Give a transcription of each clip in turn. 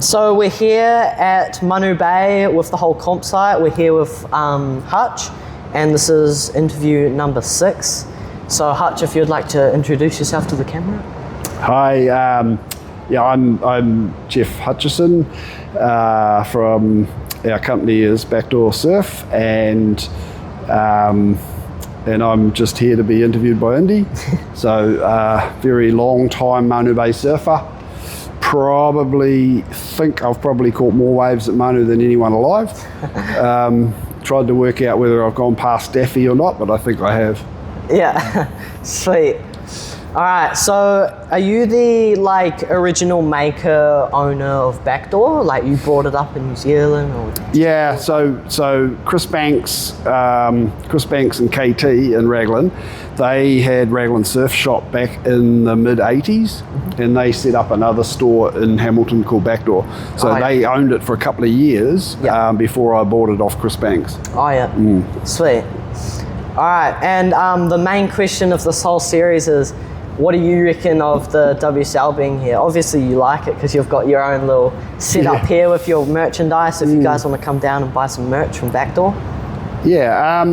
So we're here at Manu Bay with the whole comp site. We're here with Hutch, and this is interview number 6. So Hutch, if you'd like to introduce yourself to the camera. Hi, I'm Geoff Hutchison from our company is Backdoor Surf, and I'm just here to be interviewed by Indi. So very long time Manu Bay surfer. I've probably caught more waves at Manu than anyone alive. Tried to work out whether I've gone past Daffy or not, but I think I have. Yeah, sweet. All right, so are you the original maker, owner of Backdoor? Like you brought it up in New Zealand? Or? Yeah, so Chris Banks and KT in Raglan, they had Raglan Surf Shop back in the mid-80s, and they set up another store in Hamilton called Backdoor. So they owned it for a couple of years before I bought it off Chris Banks. Oh yeah, sweet. All right, and the main question of this whole series is, what do you reckon of the WSL being here? Obviously you like it because you've got your own little setup here with your merchandise, if you guys want to come down and buy some merch from Backdoor. Yeah,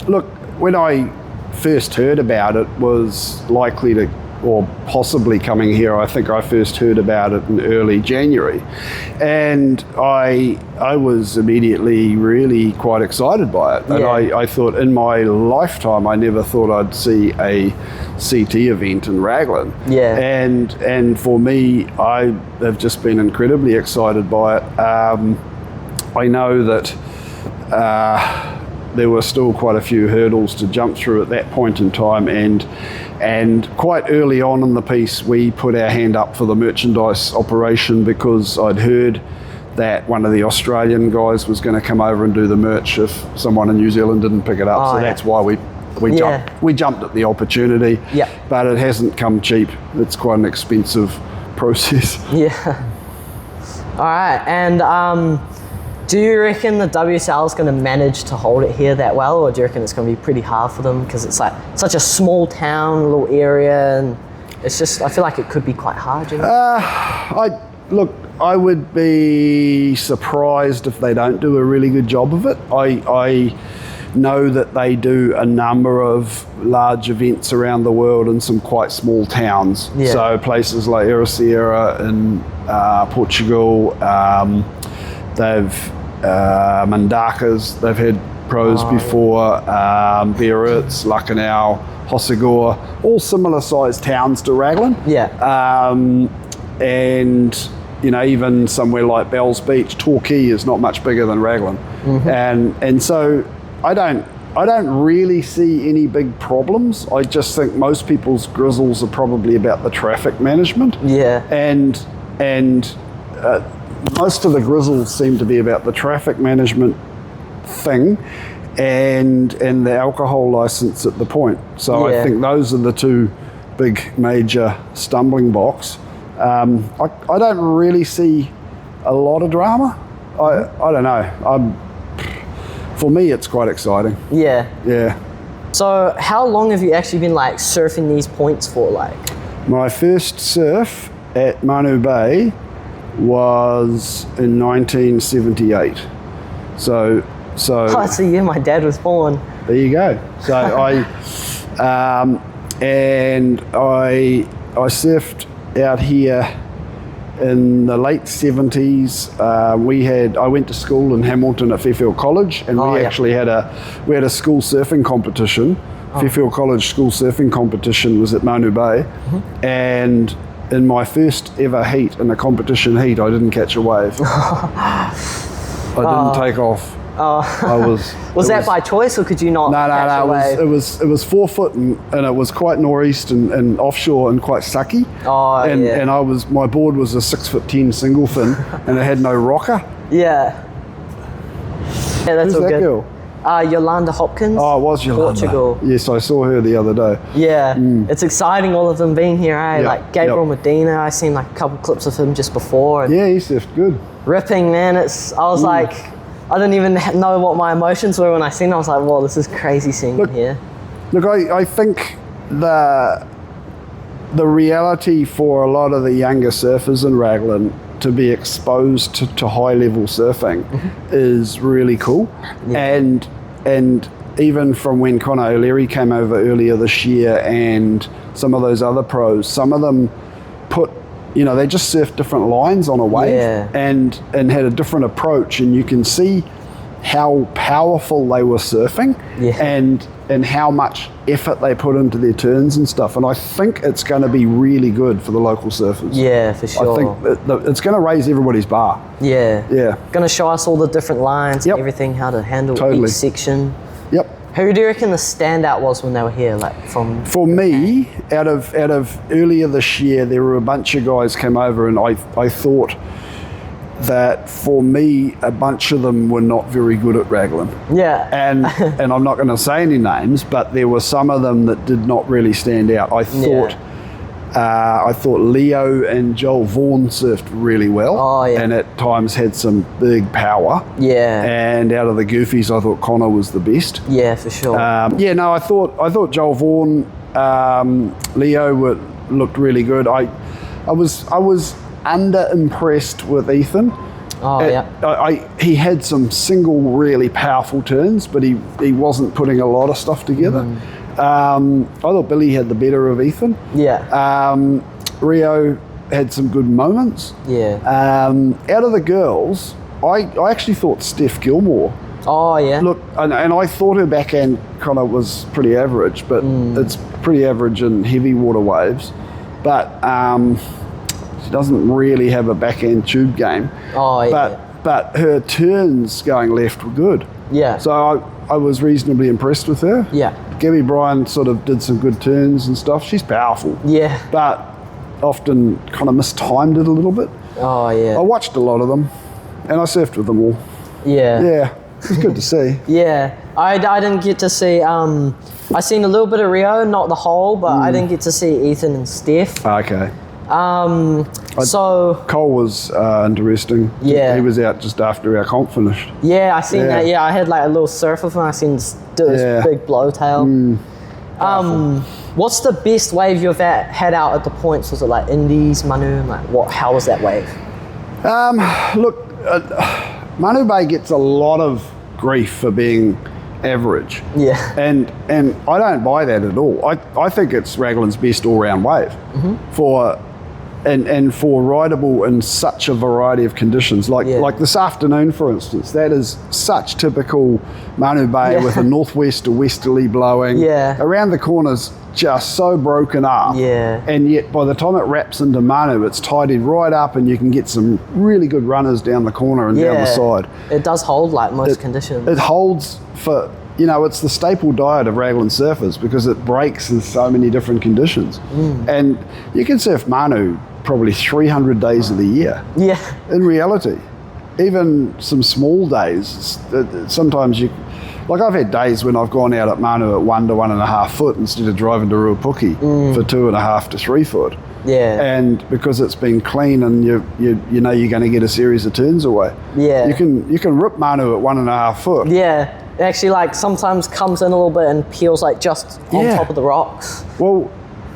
look, when I first heard about it was likely to, or possibly coming here, I think I first heard about it in early January. And I was immediately really quite excited by it. And I thought in my lifetime, I never thought I'd see a CT event in Raglan. Yeah. And for me, I have just been incredibly excited by it. I know that there were still quite a few hurdles to jump through at that point in time, and quite early on in the piece we put our hand up for the merchandise operation because I'd heard that one of the Australian guys was going to come over and do the merch if someone in New Zealand didn't pick it up. That's why we jumped at the opportunity. Yeah. But it hasn't come cheap. It's quite an expensive process. Yeah. All right, and do you reckon the WSL is going to manage to hold it here that well, or do you reckon it's going to be pretty hard for them because it's like such a small town, little area, and it's just, I feel like it could be quite hard, you know? I would be surprised if they don't do a really good job of it. I know that they do a number of large events around the world in some quite small towns. Yeah. So places like Ericeira in Portugal, they've Mandakas, they've had pros before, Biarritz, Lucknow, Hossegor, all similar sized towns to Raglan. Yeah. And you know, even somewhere like Bells Beach, Torquay is not much bigger than Raglan. And so I don't really see any big problems. I just think most people's grizzles are probably about the traffic management. Yeah. And most of the grizzles seem to be about the traffic management thing and the alcohol license at the point. So I think those are the two big major stumbling blocks. I don't really see a lot of drama. I don't know. For me, it's quite exciting. Yeah. Yeah. So how long have you actually been surfing these points for? My first surf at Manu Bay was in 1978. So that's the year my dad was born. There you go. So I surfed out here in the late 70s. I went to school in Hamilton at Fairfield College, and we actually had a school surfing competition. Fairfield College school surfing competition was at Manu Bay, and in my first ever heat, in a competition heat, I didn't catch a wave. I didn't take off. Was that by choice, or could you not catch a wave? It was 4 foot, and it was quite northeast and offshore and quite sucky. And my board was a 6'10" single fin, and it had no rocker. Yeah. Yeah, that's Who's all that good. Girl? Yolanda Hopkins. Oh, it was Yolanda. Portugal. Yes, I saw her the other day. Yeah, it's exciting, all of them being here, eh? Like Gabriel Medina, I seen a couple clips of him just before. Yeah, he surfed good. Ripping, man. I was like, I didn't even know what my emotions were when I seen it. I was like, whoa, this is crazy seeing him here. Look, I think the reality for a lot of the younger surfers in Raglan to be exposed to high level surfing is really cool. And even from when Connor O'Leary came over earlier this year and some of those other pros, some of them put, they just surfed different lines on a wave and had a different approach, and you can see how powerful they were surfing and how much effort they put into their turns and stuff. And I think it's going to be really good for the local surfers. Yeah, for sure. I think it's going to raise everybody's bar. Yeah. Yeah. Going to show us all the different lines and everything, how to handle each section. Yep. Who do you reckon the standout was when they were here? For me, out of earlier this year, there were a bunch of guys came over, and I thought that for me, a bunch of them were not very good at Raglan. Yeah. And I'm not going to say any names, but there were some of them that did not really stand out. I thought Leo and Joel Vaughan surfed really well. Oh, yeah. And at times had some big power. Yeah. And out of the goofies, I thought Connor was the best. Yeah, for sure. I thought Joel Vaughan, Leo looked really good. I was under impressed with Ethan. He had some single really powerful turns, but he wasn't putting a lot of stuff together. I thought Billy had the better of Ethan. Rio had some good moments. Out of the girls, I actually thought Steph Gilmore. Look, and I thought her backhand kind of was pretty average, but it's pretty average in heavy water waves. But she doesn't really have a backhand tube game. But her turns going left were good. So I was reasonably impressed with her. Gabby Bryan sort of did some good turns and stuff. She's powerful. But often kind of mistimed it a little bit. I watched a lot of them, and I surfed with them all. It was good to see. I didn't get to see, I seen a little bit of Rio, not the whole, but I didn't get to see Ethan and Steph. Okay. So Cole was interesting. He was out just after our comp finished. I seen that. I had like a little surf of him. I seen him do this big blowtail. What's the best wave you've had out at the points? Was it like Indies, Manu? How was that wave? Look, Manu Bay gets a lot of grief for being average. And I don't buy that at all. I think it's Raglan's best all-round wave for rideable in such a variety of conditions. Like this afternoon, for instance, that is such typical Manu Bay with a northwest or westerly blowing. Around the corners, just so broken up. And yet by the time it wraps into Manu, it's tidied right up, and you can get some really good runners down the corner and down the side. It does hold like most conditions. It holds for, it's the staple diet of Raglan surfers because it breaks in so many different conditions. And you can surf Manu probably 300 days of the year. In reality, even some small days, sometimes I've had days when I've gone out at Manu at 1 to 1.5 foot instead of driving to Ruapuki for 2.5 to 3 foot. And because it's been clean and you know you're going to get a series of turns away. You can rip Manu at 1.5 foot. It actually sometimes comes in a little bit and peels just on top of the rocks. Well,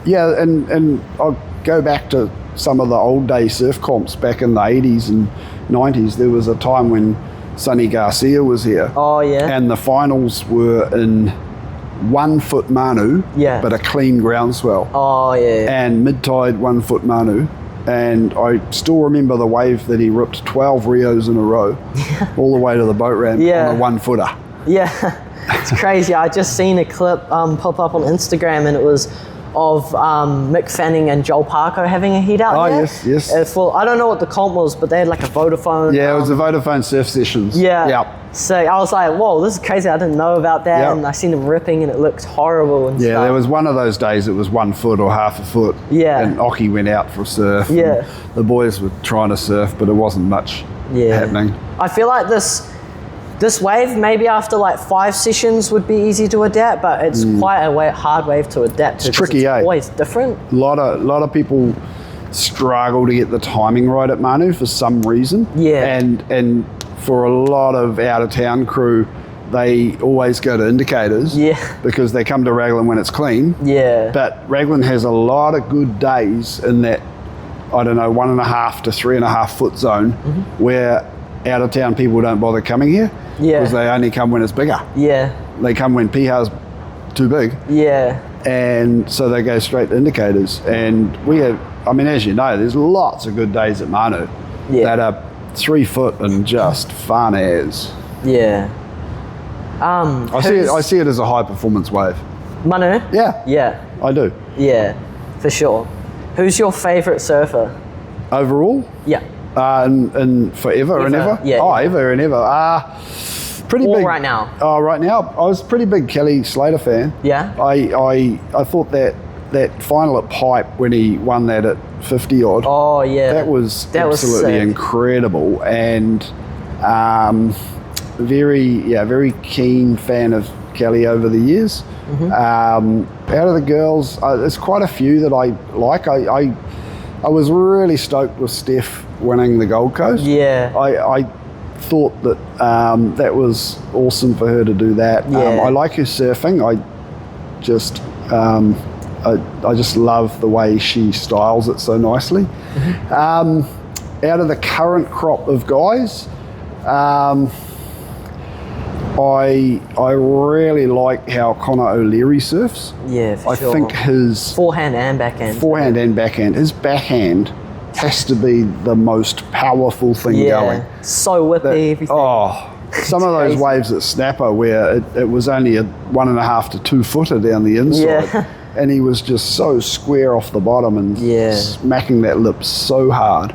and I'll go back to some of the old day surf comps back in the 80s and 90s. There was a time when Sonny Garcia was here. And the finals were in 1 foot Manu, but a clean groundswell. And mid-tide 1 foot Manu. And I still remember the wave that he ripped 12 Rios in a row all the way to the boat ramp on a 1 footer. It's crazy. I just seen a clip pop up on Instagram, and it was of Mick Fanning and Joel Parko having a heat out there. Yes. I don't know what the comp was, but they had like a Vodafone. It was a Vodafone surf sessions. So I was like, whoa, this is crazy. I didn't know about that. And I seen them ripping, and it looked horrible and stuff. There was one of those days it was 1 foot or half a foot. And Occy went out for a surf. The boys were trying to surf, but it wasn't much happening. I feel like this wave, maybe after like 5 sessions, would be easy to adapt, but it's quite a hard wave to adapt to. It's tricky, it's always different. A lot of people struggle to get the timing right at Manu for some reason. And for a lot of out-of-town crew, they always go to indicators because they come to Raglan when it's clean. But Raglan has a lot of good days in that I don't know, 1.5 to 3.5 foot zone where out of town people don't bother coming here because they only come when it's bigger. Yeah. They come when piha's too big. Yeah. And so they go straight to indicators. And we have, I mean, as you know, there's lots of good days at Manu that are 3 foot and just fun as. Yeah. I see it as a high performance wave. Manu? Yeah. Yeah. I do. Yeah, for sure. Who's your favourite surfer? Overall? Yeah. And forever and ever? Yeah. Oh, ever and ever. Pretty or big. right now? Oh, right now. I was a pretty big Kelly Slater fan. Yeah? I thought that final at Pipe when he won that at 50 odd. Oh, yeah. That was sick. absolutely incredible. And very keen fan of Kelly over the years. Out of the girls, there's quite a few that I like. I was really stoked with Steph winning the Gold Coast. Yeah. I thought that that was awesome for her to do that. Yeah. I like her surfing. I just love the way she styles it so nicely. Out of the current crop of guys, I really like how Connor O'Leary surfs. Yeah, for sure. I think his forehand and backhand. His backhand has to be the most powerful thing going. So whippy, everything. Oh, some of those crazy. waves at Snapper where it was only a 1.5 to 2 footer down the inside, and he was just so square off the bottom and smacking that lip so hard.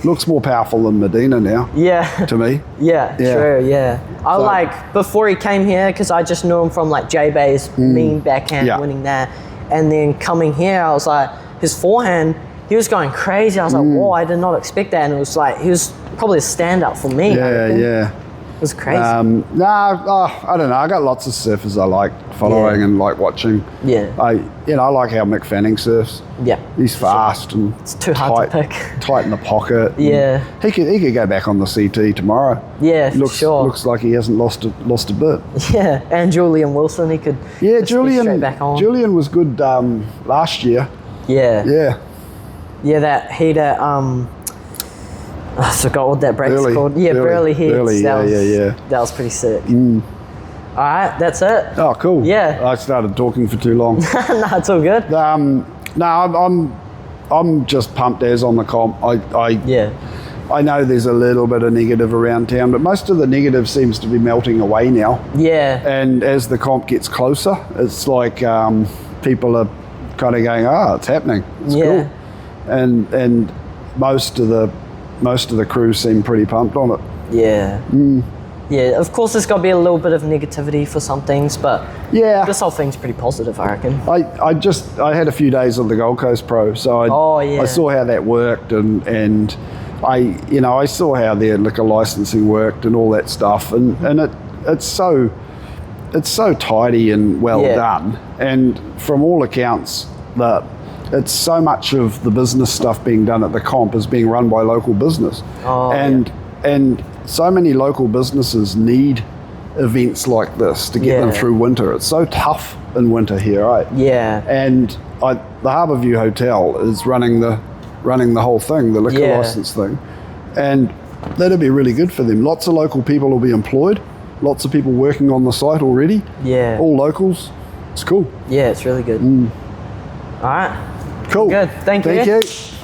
Looks more powerful than Medina now. Yeah. To me. Yeah, true, yeah. I like, before he came here, because I just knew him from like J-Bay's mean backhand winning that. And then coming here, I was like, his forehand, he was going crazy. I was like, whoa, I did not expect that. And it was like, he was probably a stand-up for me. Yeah. It was crazy. I don't know. I got lots of surfers I like following and like watching. Yeah. I like how Mick Fanning surfs. Yeah. He's fast and it's too hard to pick. Tight in the pocket. Yeah. He could go back on the CT tomorrow. Yeah, for sure. Looks like he hasn't lost a bit. Yeah, and Julian Wilson, he could. Yeah, just be straight back on. Julian was good last year. Yeah. Yeah. Yeah, that heat at I forgot what that break's called. Yeah, Burley Heats. That was pretty sick. All right, that's it. Oh, cool. Yeah. I started talking for too long. No, it's all good. I'm just pumped as on the comp. I know there's a little bit of negative around town, but most of the negative seems to be melting away now. Yeah. And as the comp gets closer, it's like people are kind of going, it's happening. It's cool. And most of the crew seem pretty pumped on it. Yeah. Yeah, of course there's got to be a little bit of negativity for some things, but this whole thing's pretty positive, I reckon. I had a few days on the Gold Coast Pro, so I saw how that worked, and I saw how their liquor licensing worked and all that stuff, and it's so tidy and well done, and from all accounts that it's so much of the business stuff being done at the comp is being run by local business, and so many local businesses need events like this to get them through winter. It's so tough in winter here, right? Yeah. And the Harbourview Hotel is running the whole thing, the liquor license thing, and that'd be really good for them. Lots of local people will be employed. Lots of people working on the site already. Yeah. All locals. It's cool. Yeah, it's really good. All right. Cool. Good. Thank you. Thank you.